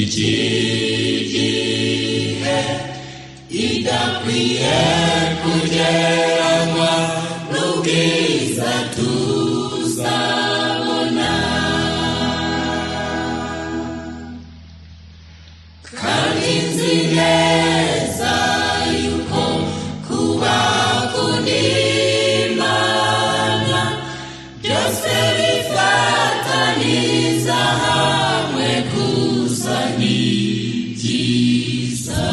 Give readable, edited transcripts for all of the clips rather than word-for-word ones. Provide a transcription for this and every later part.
iki gihe idakwiye kugereranywa n'ubwiza tuzabona. Kandi nzi neza yuko kuba kundimana byose bifataniza hamwe gusa ni byiza.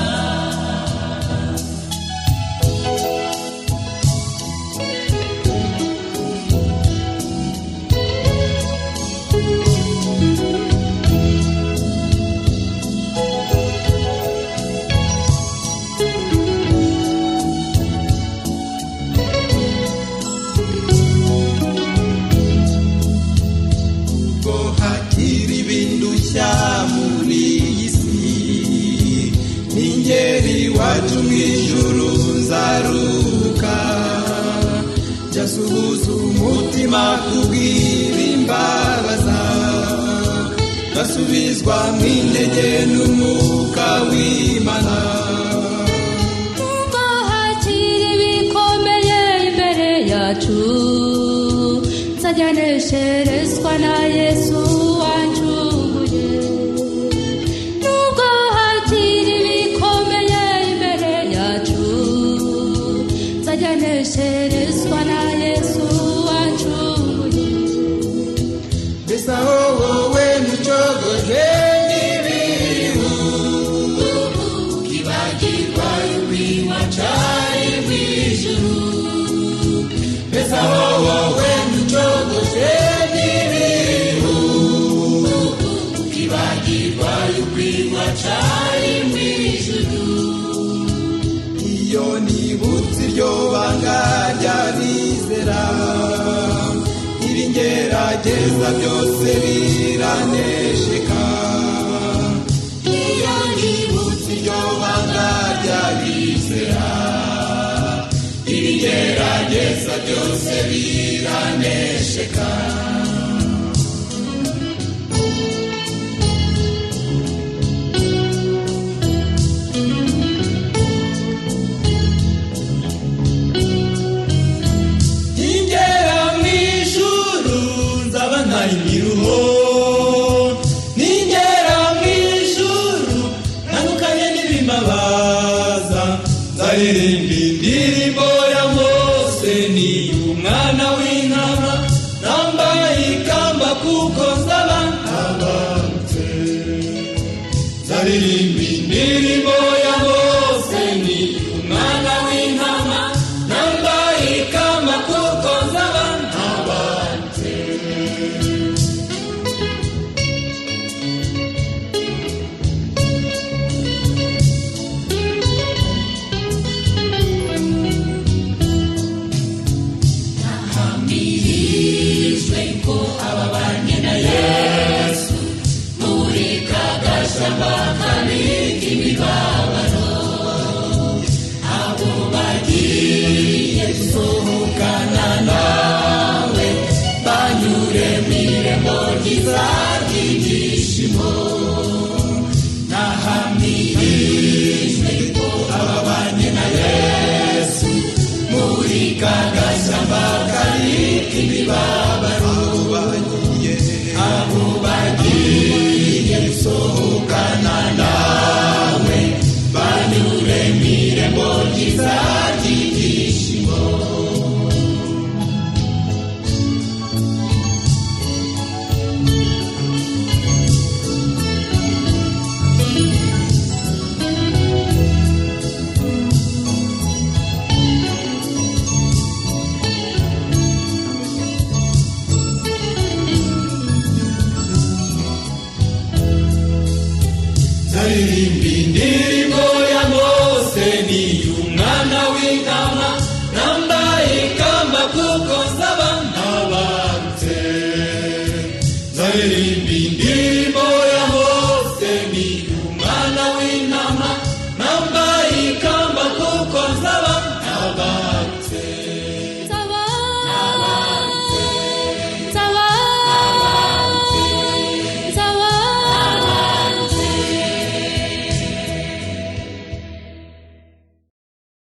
Iwacu mw'ijuru nzaruka jasuhuza umutima kubwira imbabaza basubizwa mw'intege n'umwuka w'Imana. Nubwo hakiri ibikomeye imbere yacu nzajya nesherezwa na Yesu wancunguye. Nubwo hakiri ibikomeye imbere yacu nzajya nesherezwa na Yesu wancunguye. Mbese aho wowe ntucogoje n'ibiriho ukibagirwa y'uwiwacaye mw'ijuru. Mbese aho wowe ntucogoje n'ibiriho ukibagirwa y'uwiwacaye mw'ijuru. iyo nibutse iryo banga ry'abizera ibingerageza byose biranesheka. Iyo nibutse iryo banga ry'abizera ibingerageza byose biranesheka. Ningera mw'ijuru nzaba ntaye imiruho, ningera mw'ijuru ntandukanye n'ibimbabaza, nzaririmba indirimbo ya Mose ni umwana w'intama, nambaye ikamba kuko nzaba ntabarutse. Nzaririmba indirimbo ya Mose ni umwana w'intama, nambaye ikamba kuko nzaba ntabarutse. Nahambirijwe ko ababanye na Yesu muri ka gashyamba kabika imibabaro, abo bagiye gusohokana nawe banyure mw'irembo ryiza ry'ibyishimo. Nahambirijwe ko ababanye na Yesu muri ka gashyamba kabika imibabaro, abo bagiye gusohokana nawe banyure mw'irembo ryiza ry'ibyishimo. Nzaririmba indirimbo ya Mose ni umwana w'intama, nambaye ikamba kuko nzaba ntabarutse. Nzaririmba